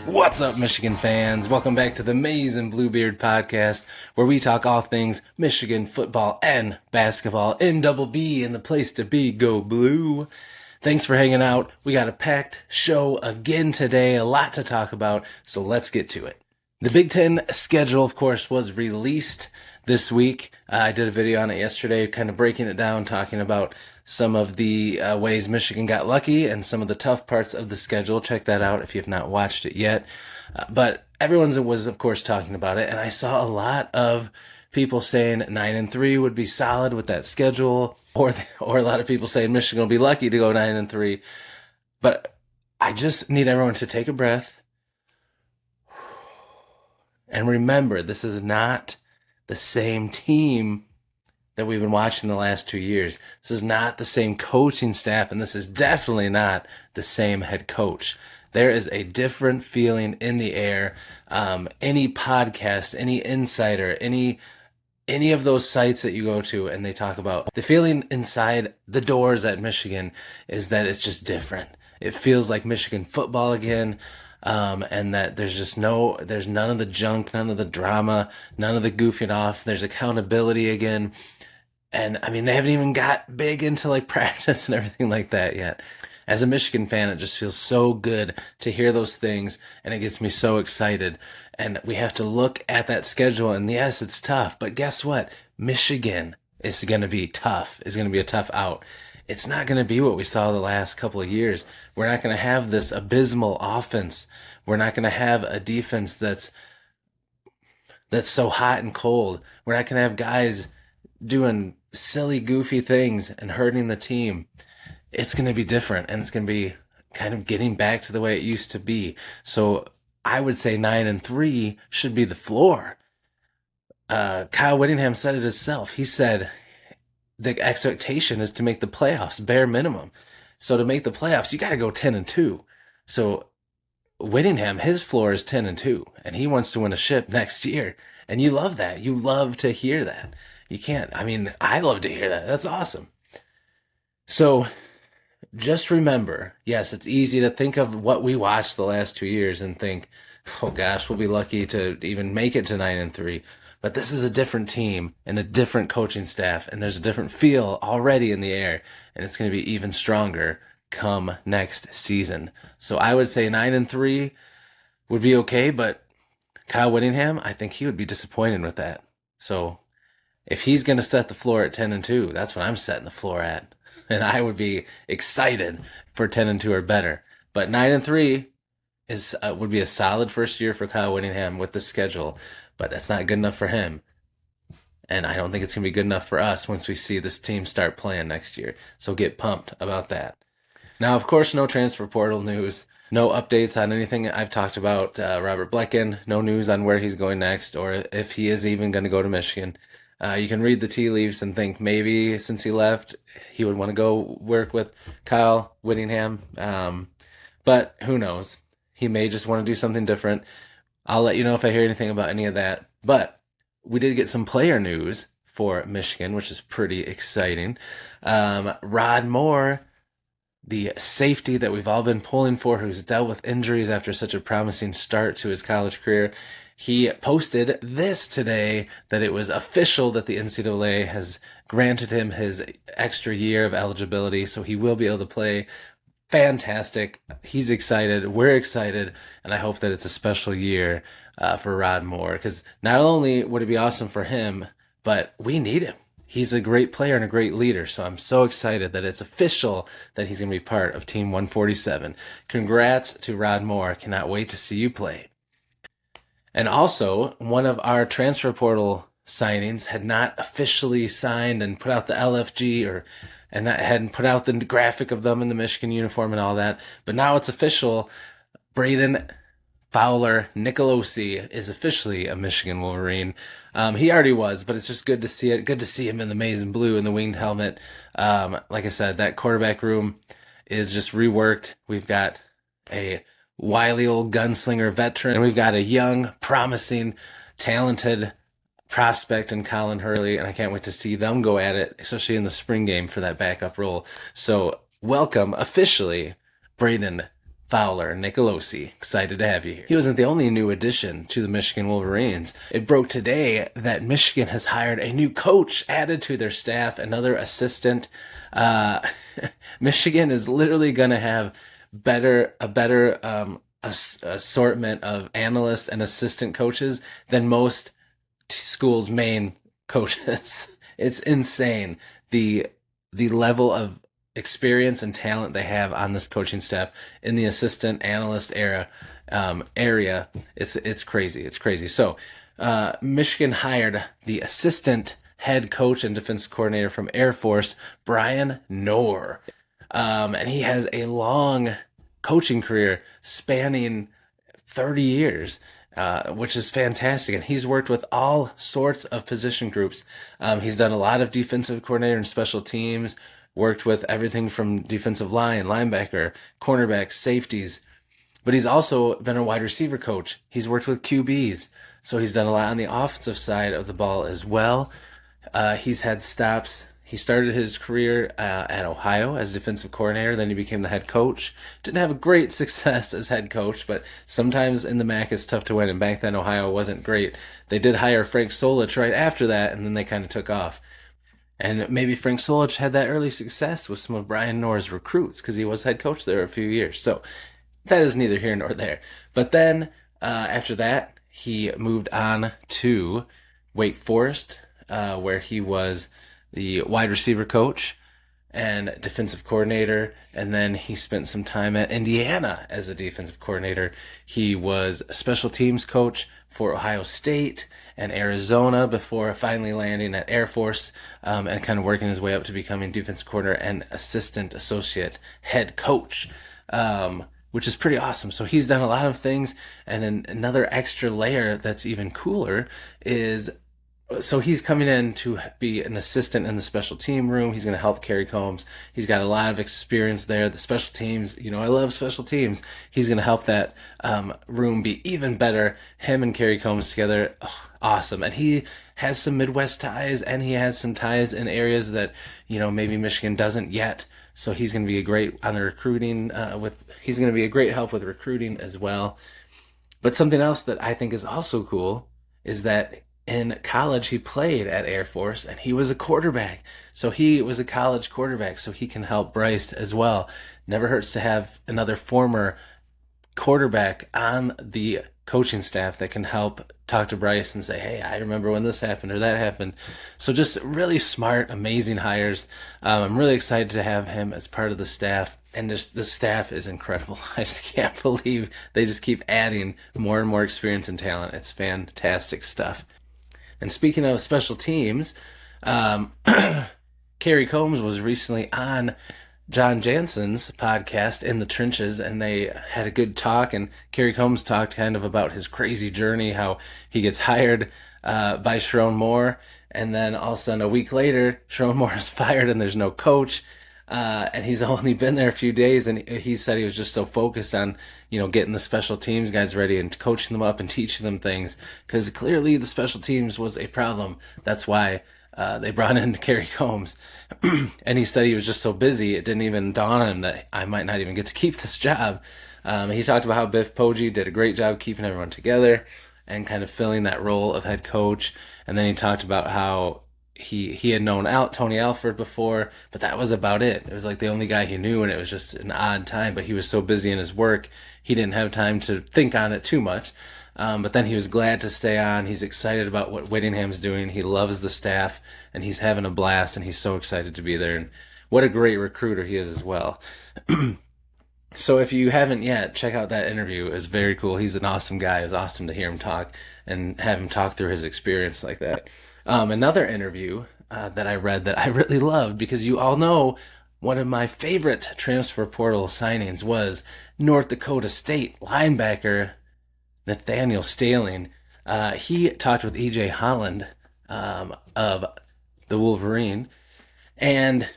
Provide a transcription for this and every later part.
What's up, Michigan fans? Welcome back to the Maize and Bluebeard podcast, where we talk all things Michigan football and basketball. MBB and the place to be, go blue. Thanks for hanging out. We got a packed show again today, a lot to talk about, so let's get to it. The Big Ten schedule, of course, was released this week. I did a video on it yesterday, kind of breaking it down, talking about some of the ways Michigan got lucky and some of the tough parts of the schedule. Check that out if you have not watched it yet. But everyone was, of course, talking about it, and I saw a lot of people saying 9-3 would be solid with that schedule, or a lot of people saying Michigan will be lucky to go 9-3. But I just need everyone to take a breath and remember, this is not the same team that we've been watching the last 2 years. This is not the same coaching staff, and this is definitely not the same head coach. There is a different feeling in the air. Any podcast, any insider, any of those sites that you go to and they talk about, the feeling inside the doors at Michigan is that it's just different. It feels like Michigan football again. And that there's none of the junk, none of the drama, none of the goofing off. There's accountability again. And I mean, they haven't even got big into like practice and everything like that yet. As a Michigan fan, it just feels so good to hear those things, and it gets me so excited. And we have to look at that schedule, and yes, it's tough, but guess what? Michigan is going to be tough, is going to be a tough out. It's not going to be what we saw the last couple of years. We're not going to have this abysmal offense. We're not going to have a defense that's so hot and cold. We're not going to have guys doing silly, goofy things and hurting the team. It's going to be different, and it's going to be kind of getting back to the way it used to be. So I would say 9-3 should be the floor. Kyle Whittingham said it himself. He said the expectation is to make the playoffs, bare minimum. So to make the playoffs, you got to go 10-2. So Whittingham, his floor is 10-2, and he wants to win a ship next year. And you love that. You love to hear that. You can't. I mean, I love to hear that. That's awesome. So just remember, yes, it's easy to think of what we watched the last 2 years and think, oh gosh, we'll be lucky to even make it to 9-3. But this is a different team and a different coaching staff, and there's a different feel already in the air, and it's going to be even stronger come next season. So I would say 9-3 would be okay, but Kyle Whittingham, I think he would be disappointed with that. So if he's going to set the floor at 10-2, that's what I'm setting the floor at. And I would be excited for 10-2 or better. But 9-3 would be a solid first year for Kyle Whittingham with the schedule. But that's not good enough for him. And I don't think it's going to be good enough for us once we see this team start playing next year. So get pumped about that. Now, of course, no transfer portal news. No updates on anything I've talked about. Robert Blecken, no news on where he's going next or if he is even going to go to Michigan. You can read the tea leaves and think maybe since he left, he would want to go work with Kyle Whittingham. But who knows? He may just want to do something different. I'll let you know if I hear anything about any of that. But we did get some player news for Michigan, which is pretty exciting. Rod Moore, the safety that we've all been pulling for, who's dealt with injuries after such a promising start to his college career, he posted this today, that it was official that the NCAA has granted him his extra year of eligibility, so he will be able to play. Fantastic. He's excited. We're excited, and I hope that it's a special year for Rod Moore, because not only would it be awesome for him, but we need him. He's a great player and a great leader, so I'm so excited that it's official that he's going to be part of Team 147. Congrats to Rod Moore. Cannot wait to see you play. And also, one of our transfer portal signings had not officially signed and put out the LFG and that hadn't put out the graphic of them in the Michigan uniform and all that. But now it's official. Brayden Fowler-Nicolosi is officially a Michigan Wolverine. He already was, but it's just good to see it. Good to see him in the maize and blue and the winged helmet. Like I said, that quarterback room is just reworked. We've got a wily old gunslinger veteran, and we've got a young, promising, talented prospect in Colin Hurley, and I can't wait to see them go at it, especially in the spring game for that backup role. So welcome officially Brayden Fowler-Nicolosi. Excited to have you here. He wasn't the only new addition to the Michigan Wolverines. It broke today that Michigan has hired a new coach added to their staff, another assistant. Michigan is literally going to have a better assortment of analyst and assistant coaches than most schools' main coaches. It's insane the level of experience and talent they have on this coaching staff in the assistant analyst area. It's crazy. So Michigan hired the assistant head coach and defensive coordinator from Air Force, Brayden Knorr. And he has a long coaching career spanning 30 years, which is fantastic. And he's worked with all sorts of position groups. He's done a lot of defensive coordinator and special teams, worked with everything from defensive line, linebacker, cornerbacks, safeties. But he's also been a wide receiver coach. He's worked with QBs. So he's done a lot on the offensive side of the ball as well. He's had stops. He started his career at Ohio as defensive coordinator. Then he became the head coach. Didn't have a great success as head coach, but sometimes in the MAC it's tough to win. And back then Ohio wasn't great. They did hire Frank Solich right after that, and then they kind of took off. And maybe Frank Solich had that early success with some of Brayden Knorr's recruits because he was head coach there a few years. So that is neither here nor there. But then after that, he moved on to Wake Forest, where he was the wide receiver coach and defensive coordinator. And then he spent some time at Indiana as a defensive coordinator. He was a special teams coach for Ohio State and Arizona before finally landing at Air Force, and kind of working his way up to becoming defensive coordinator and assistant associate head coach, which is pretty awesome. So he's done a lot of things. And then another extra layer that's even cooler is, so he's coming in to be an assistant in the special team room. He's going to help Kerry Coombs. He's got a lot of experience there. The special teams, I love special teams. He's going to help that room be even better. Him and Kerry Coombs together, awesome. And he has some Midwest ties, and he has some ties in areas that, maybe Michigan doesn't yet. So he's going to be a great on the recruiting he's going to be a great help with recruiting as well. But something else that I think is also cool is that in college, he played at Air Force, and he was a quarterback. So he was a college quarterback, so he can help Bryce as well. Never hurts to have another former quarterback on the coaching staff that can help talk to Bryce and say, hey, I remember when this happened or that happened. So just really smart, amazing hires. I'm really excited to have him as part of the staff. And the staff is incredible. I just can't believe they just keep adding more and more experience and talent. It's fantastic stuff. And speaking of special teams, Kerry Coombs was recently on John Jansen's podcast, In the Trenches, and they had a good talk, and Kerry Coombs talked kind of about his crazy journey, how he gets hired by Sharon Moore, and then all of a sudden a week later, Sharon Moore is fired and there's no coach, and he's only been there a few days, and he said he was just so focused on getting the special teams guys ready and coaching them up and teaching them things, because clearly the special teams was a problem. That's why they brought in Kerry Coombs. And he said he was just so busy, it didn't even dawn on him that I might not even get to keep this job. He talked about how Biff Poggi did a great job keeping everyone together and kind of filling that role of head coach. And then he talked about how he had known Tony Alford before, but that was about it. It was like the only guy he knew, and it was just an odd time, but he was so busy in his work, he didn't have time to think on it too much. But then he was glad to stay on. He's excited about what Whittingham's doing. He loves the staff, and he's having a blast, and he's so excited to be there. And what a great recruiter he is as well. So if you haven't yet, check out that interview. It was very cool. He's an awesome guy. It was awesome to hear him talk and have him talk through his experience like that. Another interview that I read that I really loved, because you all know one of my favorite transfer portal signings was North Dakota State linebacker Nathaniel Staehling. He talked with E.J. Holland of the Wolverine, and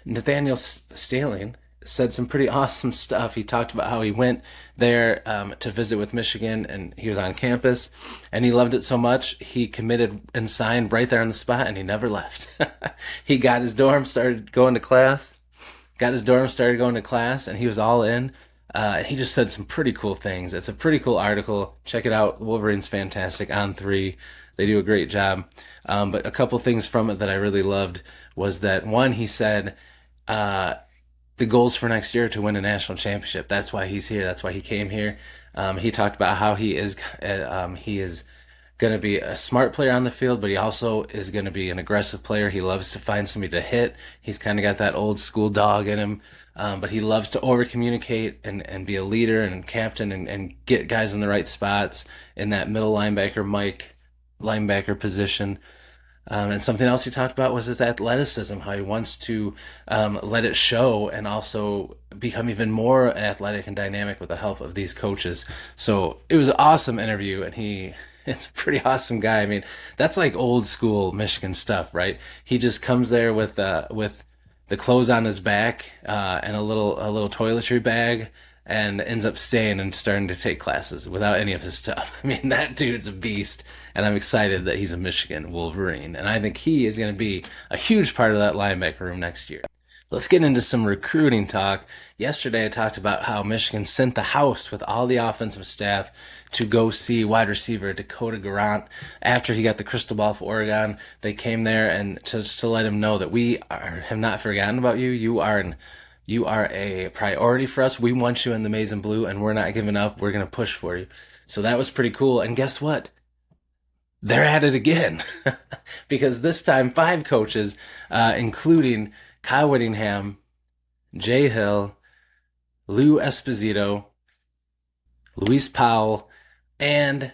Nathaniel Staehling said some pretty awesome stuff. He talked about how he went there to visit with Michigan, and he was on campus, and he loved it so much, he committed and signed right there on the spot, and he never left. He got his dorm, started going to class, and he was all in. He just said some pretty cool things. It's a pretty cool article. Check it out. Wolverine's fantastic on 3. They do a great job. But a couple things from it that I really loved was that, one, he said the goals for next year to win a national championship. That's why he's here. That's why he came here. He talked about how he is going to be a smart player on the field, but he also is going to be an aggressive player. He loves to find somebody to hit. He's kind of got that old school dog in him, but he loves to over communicate and be a leader and captain and get guys in the right spots in that middle linebacker position. And something else he talked about was his athleticism, how he wants to let it show and also become even more athletic and dynamic with the help of these coaches. So it was an awesome interview, and it's a pretty awesome guy. I mean, that's like old school Michigan stuff, right? He just comes there with the clothes on his back and a little toiletry bag, and ends up staying and starting to take classes without any of his stuff. I mean, that dude's a beast, and I'm excited that he's a Michigan Wolverine, and I think he is going to be a huge part of that linebacker room next year. Let's get into some recruiting talk. Yesterday, I talked about how Michigan sent the house with all the offensive staff to go see wide receiver Dakota Garant after he got the crystal ball for Oregon. They came there and just to let him know that we have not forgotten about you. You are a priority for us. We want you in the maize and blue, and we're not giving up. We're going to push for you. So that was pretty cool. And guess what? They're at it again. Because this time, 5 coaches, including Kyle Whittingham, Jay Hill, Lou Esposito, Luis Powell, and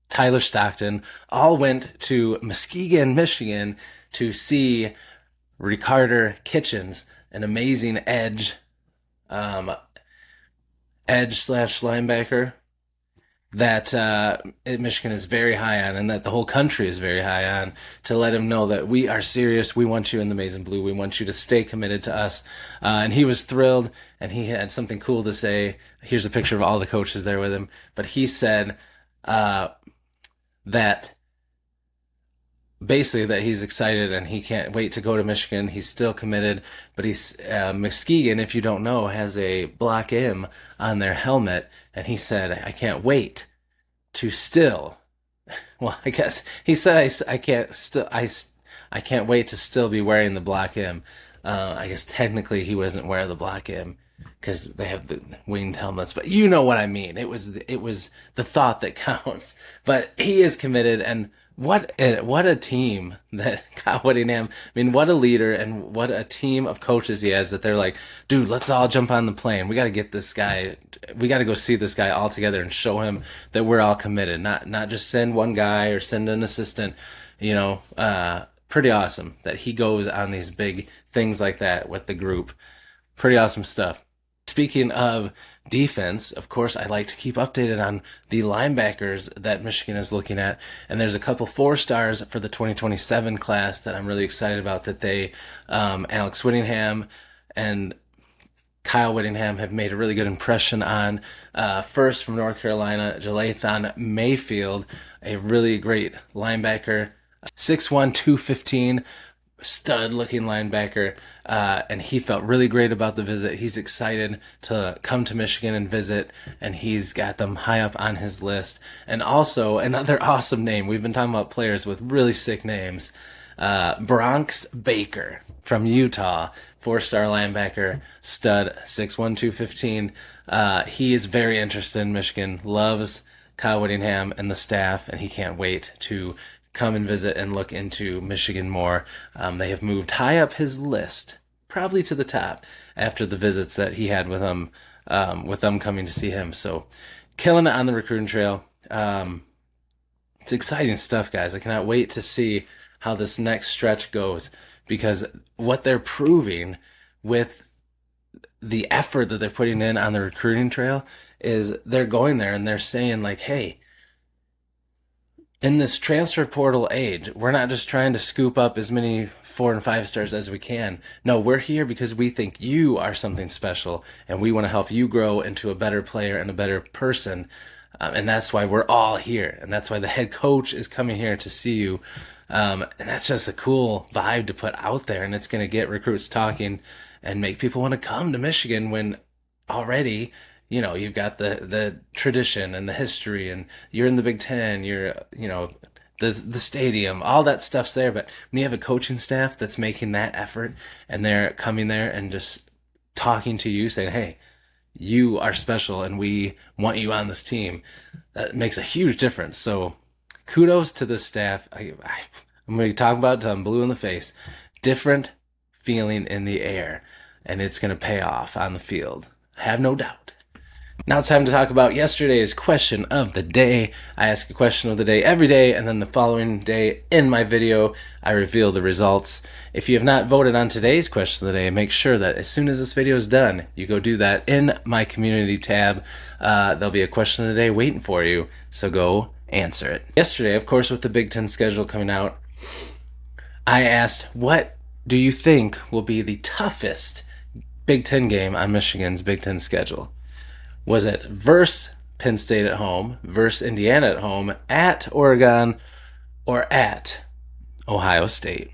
Tyler Stockton all went to Muskegon, Michigan to see Ricardo Kitchens, an amazing edge slash linebacker that Michigan is very high on, and that the whole country is very high on, to let him know that we are serious. We want you in the maize and blue. We want you to stay committed to us. And he was thrilled, and he had something cool to say. Here's a picture of all the coaches there with him. But he said that basically that he's excited and he can't wait to go to Michigan. He's still committed, but he's Muskegon, if you don't know, has a Block M on their helmet, and he said, I can't wait to still, well, I guess he said, I can't wait to still be wearing the Block M. I guess technically he wasn't wearing the Block M because they have the winged helmets, but you know what I mean. It was the thought that counts. But he is committed, and what a team that Kyle Whittingham, I mean, what a leader and what a team of coaches he has, that they're like, dude, let's all jump on the plane. We got to get this guy. We got to go see this guy all together and show him that we're all committed. Not just send one guy or send an assistant, pretty awesome that he goes on these big things like that with the group. Pretty awesome stuff. Speaking of defense, of course, I like to keep updated on the linebackers that Michigan is looking at. And there's a couple 4-stars for the 2027 class that I'm really excited about, that they, Alex Whittingham and Kyle Whittingham, have made a really good impression on. First, from North Carolina, Jalathon Mayfield, a really great linebacker, 6'1", 215, stud-looking linebacker, and he felt really great about the visit. He's excited to come to Michigan and visit, and he's got them high up on his list. And also, another awesome name. We've been talking about players with really sick names. Bronx Baker from Utah, 4-star linebacker, stud, 6'1", 215. He is very interested in Michigan, loves Kyle Whittingham and the staff, and he can't wait to come and visit and look into Michigan more. They have moved high up his list, probably to the top, after the visits that he had with them coming to see him. So, killing it on the recruiting trail. It's exciting stuff, guys. I cannot wait to see how this next stretch goes, because what they're proving with the effort that they're putting in on the recruiting trail is they're going there and they're saying, like, hey, in this transfer portal age, we're not just trying to scoop up as many 4 and 5 stars as we can. No, we're here because we think you are something special, and we want to help you grow into a better player and a better person. And that's why we're all here. And that's why the head coach is coming here to see you. And that's just a cool vibe to put out there. And it's going to get recruits talking and make people want to come to Michigan when already, you know, you've got the tradition and the history, and you're in the Big Ten, you're, you know, the stadium, all that stuff's there. But when you have a coaching staff that's making that effort and they're coming there and just talking to you, saying, hey, you are special and we want you on this team, that makes a huge difference. So kudos to the staff. I'm going to talk about it till I'm blue in the face. Different feeling in the air, and it's going to pay off on the field. I have no doubt. Now it's time to talk about yesterday's question of the day. I ask a question of the day every day, and then the following day in my video, I reveal the results. If you have not voted on today's question of the day, make sure that as soon as this video is done, you go do that in my community tab. There'll be a question of the day waiting for you, so go answer it. Yesterday, of course, with the Big Ten schedule coming out, I asked, what do you think will be the toughest Big Ten game on Michigan's Big Ten schedule? Was it versus Penn State at home, versus Indiana at home, at Oregon, or at Ohio State?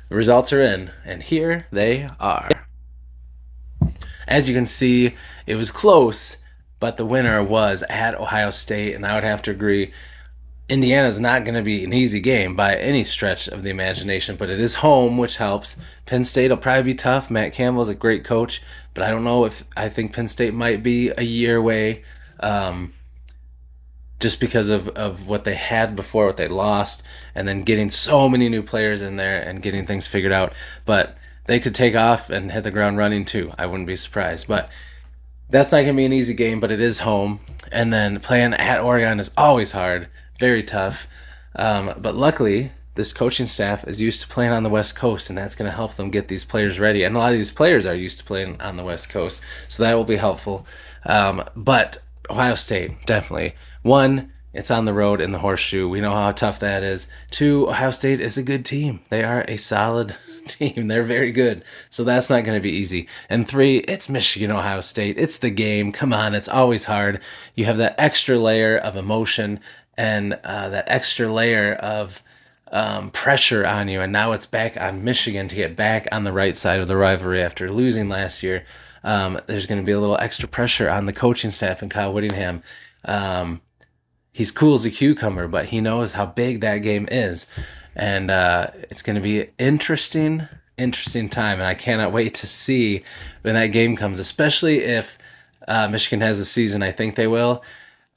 The results are in, and here they are. As you can see, it was close, but the winner was at Ohio State, and I would have to agree, Indiana's not going to be an easy game by any stretch of the imagination, but it is home, which helps. Penn State will probably be tough. Matt Campbell's a great coach, but I don't know if I think Penn State might be a year away, just because of what they had before, what they lost, and then getting so many new players in there and getting things figured out. But they could take off and hit the ground running too. I wouldn't be surprised. But that's not going to be an easy game, but it is home. And then playing at Oregon is always hard. Very tough. But luckily, this coaching staff is used to playing on the West Coast, and that's going to help them get these players ready. And a lot of these players are used to playing on the West Coast, so that will be helpful. But Ohio State, definitely. 1, it's on the road in the Horseshoe. We know how tough that is. 2, Ohio State is a good team. They are a solid team. They're very good. So that's not going to be easy. And 3, it's Michigan, Ohio State. It's the game. Come on, it's always hard. You have that extra layer of emotion and that extra layer of pressure on you. And now it's back on Michigan to get back on the right side of the rivalry after losing last year. There's going to be a little extra pressure on the coaching staff and Kyle Whittingham. He's cool as a cucumber, but he knows how big that game is. And it's going to be an interesting time. And I cannot wait to see when that game comes, especially if Michigan has a season. I think they will.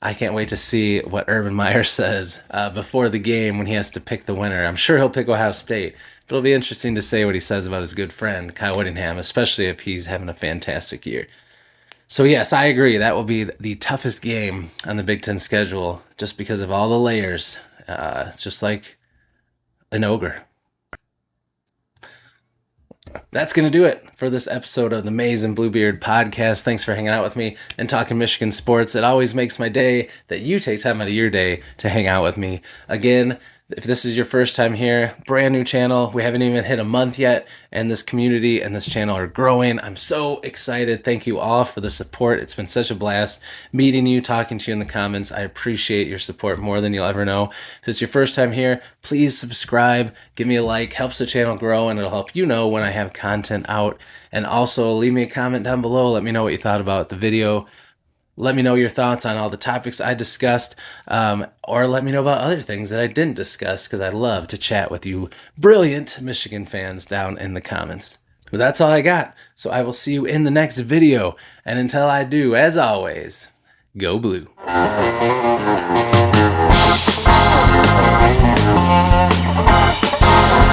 I can't wait to see what Urban Meyer says before the game when he has to pick the winner. I'm sure he'll pick Ohio State, but it'll be interesting to say what he says about his good friend, Kyle Whittingham, especially if he's having a fantastic year. So yes, I agree. That will be the toughest game on the Big Ten schedule just because of all the layers. It's just like an ogre. That's going to do it for this episode of the Maize and Bluebeard podcast. Thanks for hanging out with me and talking Michigan sports. It always makes my day that you take time out of your day to hang out with me. Again, if this is your first time here, brand new channel. We haven't even hit a month yet, and this community and this channel are growing. I'm so excited. Thank you all for the support. It's been such a blast meeting you, talking to you in the comments. I appreciate your support more than you'll ever know. If it's your first time here, please subscribe, give me a like, helps the channel grow, and it'll help you know when I have content out. And also leave me a comment down below. Let me know what you thought about the video. Let me know your thoughts on all the topics I discussed, or let me know about other things that I didn't discuss, because I love to chat with you brilliant Michigan fans down in the comments. But that's all I got, so I will see you in the next video, and until I do, as always, go blue.